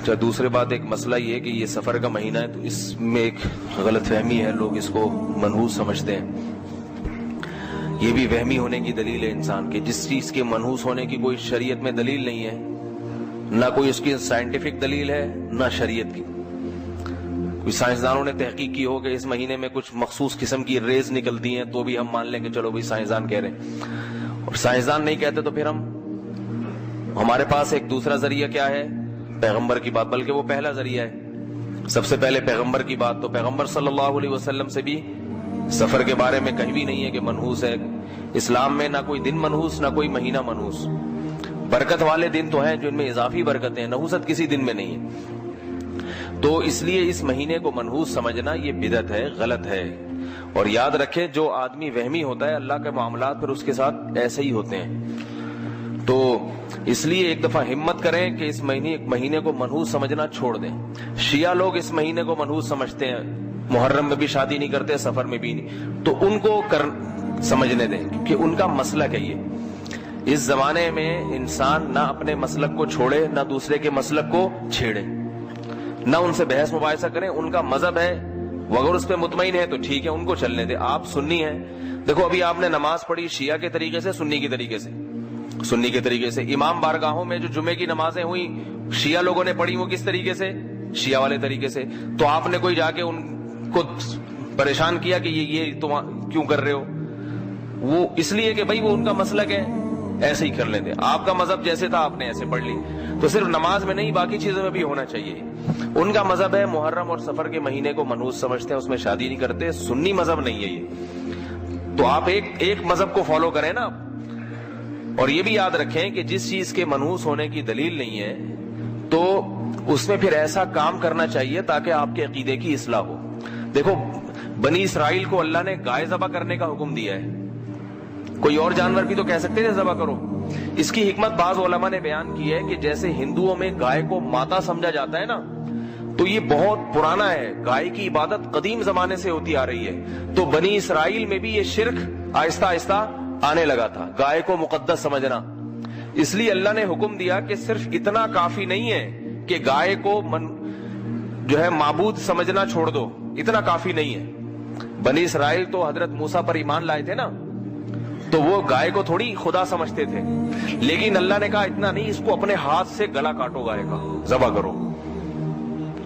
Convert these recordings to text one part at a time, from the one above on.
اچھا، دوسری بات ایک مسئلہ یہ ہے کہ یہ سفر کا مہینہ ہے تو اس میں ایک غلط فہمی ہے، لوگ اس کو منحوس سمجھتے ہیں۔ یہ بھی وہمی ہونے کی دلیل ہے انسان کے، جس چیز کے منحوس ہونے کی کوئی شریعت میں دلیل نہیں ہے، نہ کوئی اس کی سائنٹیفک دلیل ہے نہ شریعت کی۔ کوئی سائنسدانوں نے تحقیق کی ہو کہ اس مہینے میں کچھ مخصوص قسم کی ریز نکلتی ہیں تو بھی ہم مان لیں کہ چلو بھائی سائنسدان کہہ رہے ہیں، اور سائنسدان نہیں کہتے تو پھر ہمارے پاس ایک دوسرا ذریعہ کیا ہے؟ پیغمبر کی بات، بلکہ وہ پہلا ذریعہ ہے۔ سب سے پہلے پیغمبر کی بات، تو پیغمبر صلی اللہ علیہ وسلم سے بھی سفر کے بارے میں کہیں بھی نہیں ہے کہ منحوس ہے۔ اسلام میں نہ کوئی دن منحوس نہ کوئی مہینہ منحوس۔ برکت والے دن تو ہیں جن میں اضافی برکتیں ہیں، نحوست کسی دن میں نہیں ہے۔ تو اس لیے اس مہینے کو منحوس سمجھنا یہ بدعت ہے، غلط ہے۔ اور یاد رکھیں جو آدمی وہمی ہوتا ہے اللہ کے معاملات پھر اس کے ساتھ ایسے ہی ہوتے ہیں۔ تو اس لیے ایک دفعہ ہمت کریں کہ اس مہینے کو منحوس سمجھنا چھوڑ دیں۔ شیعہ لوگ اس مہینے کو منحوس سمجھتے ہیں، محرم میں بھی شادی نہیں کرتے، سفر میں بھی نہیں، تو ان کو سمجھنے دیں کہ ان کا مسلک ہے یہ۔ اس زمانے میں انسان نہ اپنے مسلک کو چھوڑے نہ دوسرے کے مسلک کو چھیڑے، نہ ان سے بحث مباحثہ کریں۔ ان کا مذہب ہے، وہ اگر اس پہ مطمئن ہے تو ٹھیک ہے، ان کو چلنے دیں۔ آپ سنی ہیں، دیکھو ابھی آپ نے نماز پڑھی شیعہ کے طریقے سے، سنی کے طریقے سے۔ سنی کے طریقے سے امام بارگاہوں میں جو جمعے کی نمازیں ہوئیں شیعہ لوگوں نے پڑھی، وہ کس طریقے سے؟ شیعہ والے طریقے سے۔ تو آپ نے کوئی جا کے ان کو پریشان کیا کہ یہ تم کیوں کر رہے ہو؟ وہ اس لیے کہ بھائی وہ ان کا مسلک ہے، ایسے ہی کر لیتے۔ آپ کا مذہب جیسے تھا آپ نے ایسے پڑھ لی، تو صرف نماز میں نہیں باقی چیزوں میں بھی ہونا چاہیے۔ ان کا مذہب ہے محرم اور سفر کے مہینے کو منحوس سمجھتے ہیں، اس میں شادی نہیں کرتے، سنی مذہب نہیں ہے یہ۔ تو آپ ایک مذہب کو فالو کریں نا۔ اور یہ بھی یاد رکھیں کہ جس چیز کے منحوس ہونے کی دلیل نہیں ہے تو اس میں پھر ایسا کام کرنا چاہیے تاکہ آپ کے عقیدے کی اصلاح ہو۔ دیکھو بنی اسرائیل کو اللہ نے گائے ذبح کرنے کا حکم دیا ہے، کوئی اور جانور بھی تو کہہ سکتے تھے ذبح کرو۔ اس کی حکمت بعض علماء نے بیان کی ہے کہ جیسے ہندوؤں میں گائے کو ماتا سمجھا جاتا ہے نا، تو یہ بہت پرانا ہے، گائے کی عبادت قدیم زمانے سے ہوتی آ رہی ہے۔ تو بنی اسرائیل میں بھی یہ شرک آہستہ آہستہ آنے لگا تھا، گائے کو مقدس سمجھنا۔ اس لیے اللہ نے حکم دیا کہ صرف اتنا کافی نہیں ہے کہ گائے کو جو ہے معبود سمجھنا چھوڑ دو، اتنا کافی نہیں ہے۔ بنی اسرائیل تو حضرت موسیٰ پر ایمان لائے تھے نا، تو وہ گائے کو تھوڑی خدا سمجھتے تھے، لیکن اللہ نے کہا اتنا نہیں، اس کو اپنے ہاتھ سے گلا کاٹو، گائے کا ذبح کرو،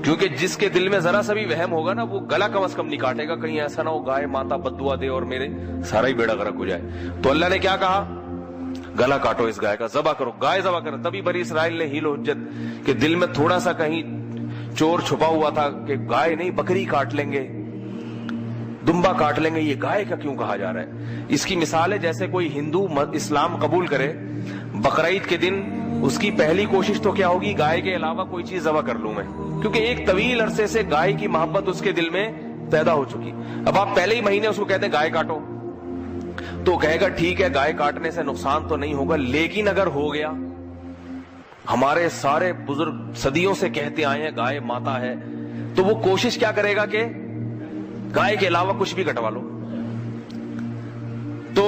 کیونکہ جس کے دل میں ذرا سا بھی وہم ہوگا نا وہ گلا کم از کم نہیں کاٹے گا، کہیں ایسا نہ ہو گائے ماتا بد دعا دے اور میرے سارا ہی بیڑا غرق ہو جائے۔ تو اللہ نے کیا کہا؟ گلا کاٹو اس گائے کا، ذبح کرو، گائے ذبح کرو۔ تبھی بنی اسرائیل نے ہیل و حجت کہ دل میں تھوڑا سا کہیں چور چھپا ہوا تھا کہ گائے نہیں بکری کاٹ لیں گے، دمبا کاٹ لیں گے، یہ گائے کا کیوں کہا جا رہا ہے؟ اس کی مثال ہے جیسے کوئی ہندو اسلام قبول کرے، بقرعید کے دن اس کی پہلی کوشش تو کیا ہوگی؟ گائے کے علاوہ کوئی چیز ذبح کر لوں میں، کیونکہ ایک طویل عرصے سے گائے کی محبت اس کے دل میں پیدا ہو چکی۔ اب آپ پہلے ہی مہینے اس کو کہتے ہیں گائے کاٹو، تو کہے گا ٹھیک ہے گائے کاٹنے سے نقصان تو نہیں ہوگا، لیکن اگر ہو گیا، ہمارے سارے بزرگ صدیوں سے کہتے آئے ہیں گائے ماتا ہے، تو وہ کوشش کیا کرے گا کہ گائے کے علاوہ کچھ بھی کٹوا لو۔ تو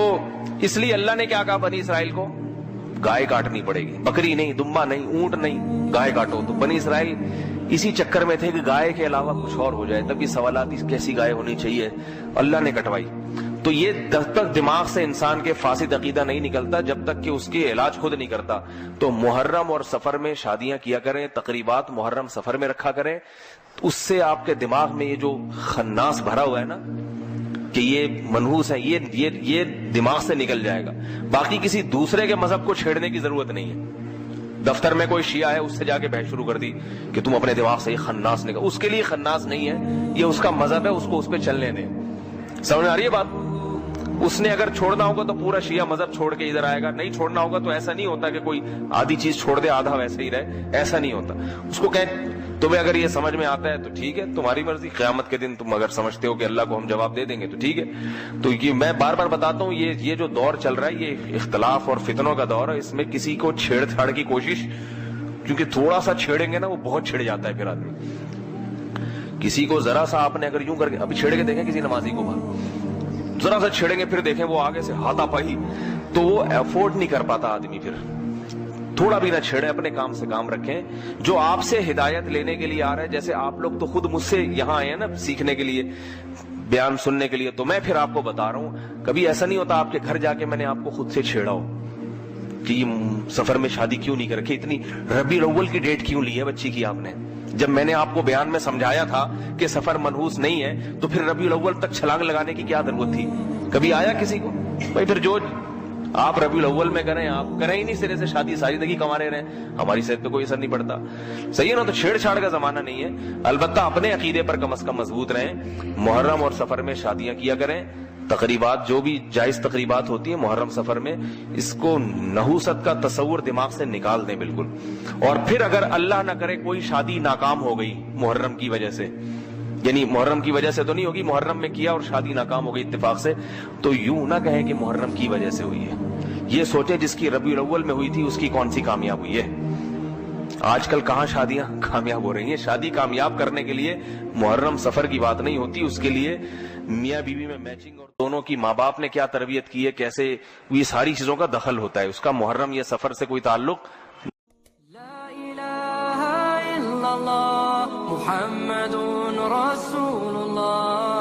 اس لیے اللہ نے کیا کہا بنی اسرائیل کو؟ گائے کاٹنی پڑے گی، بکری نہیں، دمبا نہیں، اونٹ نہیں، گائے کاٹو۔ تو بنی اسرائیل اسی چکر میں تھے کہ گائے کے علاوہ کچھ اور ہو جائے، تبھی سوالات کیسی گائے ہونی چاہیے، اللہ نے کٹوائی۔ تو یہ جب تک دماغ سے انسان کے فاسد عقیدہ نہیں نکلتا، جب تک کہ اس کے علاج خود نہیں کرتا۔ تو محرم اور سفر میں شادیاں کیا کریں، تقریبات محرم سفر میں رکھا کریں، اس سے آپ کے دماغ میں یہ جو خناس بھرا ہوا ہے نا کہ یہ منحوس ہے، یہ دماغ سے نکل جائے گا۔ باقی کسی دوسرے کے مذہب کو چھیڑنے کی ضرورت نہیں ہے۔ دفتر میں کوئی شیعہ ہے، اس سے جا کے بحث شروع کر دی کہ تم اپنے دماغ سے یہ خناس نکل، اس کے لیے خناس نہیں ہے، یہ اس کا مذہب ہے، اس کو اس پہ چلنے دیں۔ سمجھ آ رہی ہے بات؟ اس نے اگر چھوڑنا ہوگا تو پورا شیعہ مذہب چھوڑ کے ادھر آئے گا، نہیں چھوڑنا ہوگا تو ایسا نہیں ہوتا کہ کوئی آدھی چیز چھوڑ دے آدھا ویسے ہی رہے، ایسا نہیں ہوتا۔ اس کو کہیں تمہیں اگر یہ سمجھ میں آتا ہے تو ٹھیک ہے، تمہاری مرضی، قیامت کے دن تم اگر سمجھتے ہو کہ اللہ کو ہم جواب دے دیں گے تو ٹھیک ہے۔ تو یہ میں بار بار بتاتا ہوں، یہ جو دور چل رہا ہے یہ اختلاف اور فتنوں کا دور ہے، اس میں کسی کو چھیڑ چھاڑ کی کوشش، کیونکہ تھوڑا سا چھیڑیں گے نا وہ بہت چھڑ جاتا ہے پھر آدمی۔ کسی کو ذرا سا آپ نے اگر یوں کر کے ابھی چھیڑ کے دیکھیں کسی نمازی کو باہر، ذرا سا چھیڑیں گے پھر دیکھیں وہ آگے سے ہاتھا پائی، تو وہ افورڈ نہیں کر پاتا آدمی، پھر تھوڑا بھی نہ چھیڑیں, اپنے کام سے کام رکھیں. جو آپ سے ہدایت لینے کے لیے آ رہا ہے, جیسے آپ لوگ تو خود مجھ سے یہاں آئے ہیں نا سیکھنے کے لیے, بیان سننے کے لیے, تو میں پھر آپ کو بتا رہا ہوں, کبھی ایسا نہیں ہوتا آپ کے گھر جا کے میں نے آپ کو خود سے چھیڑا ہو کہ یہ سفر میں شادی کیوں نہیں کر رکھی, اتنی ربیع الاول کی ڈیٹ کیوں لی ہے بچی کی آپ نے. جب میں نے آپ کو بیان میں سمجھایا تھا کہ سفر منحوس نہیں ہے, تو پھر ربیع الاول تک چھلانگ لگانے کی کیا ضرورت تھی؟ کبھی آیا کسی کو؟ بھائی پھر جو آپ ربیع الاول میں کریں, آپ کریں ہی نہیں سرے سے شادی, ساری زندگی کمارے رہیں, ہماری صحت پہ کوئی اثر نہیں پڑتا. صحیح ہے نا؟ تو چھیڑ چھاڑ کا زمانہ نہیں ہے. البتہ اپنے عقیدے پر کم از کم مضبوط رہیں. محرم اور سفر میں شادیاں کیا کریں. تقریبات جو بھی جائز تقریبات ہوتی ہیں محرم سفر میں, اس کو نحوست کا تصور دماغ سے نکال دیں بالکل. اور پھر اگر اللہ نہ کرے کوئی شادی ناکام ہو گئی محرم کی وجہ سے, یعنی محرم کی وجہ سے تو نہیں ہوگی, محرم میں کیا اور شادی ناکام ہو گئی اتفاق سے, تو یوں نہ کہیں کہ محرم کی وجہ سے ہوئی ہے. یہ سوچیں جس کی ربیع الاول میں ہوئی تھی اس کی کون سی کامیاب ہوئی ہے. آج کل کہاں شادیاں کامیاب ہو رہی ہیں. شادی کامیاب کرنے کے لیے محرم سفر کی بات نہیں ہوتی, اس کے لیے میاں بیوی میں میچنگ اور دونوں کی ماں باپ نے کیا تربیت کی ہے, کیسے, یہ ساری چیزوں کا دخل ہوتا ہے. اس کا محرم یہ سفر سے کوئی تعلق. لا الہ الا اللہ محمد رسول اللہ.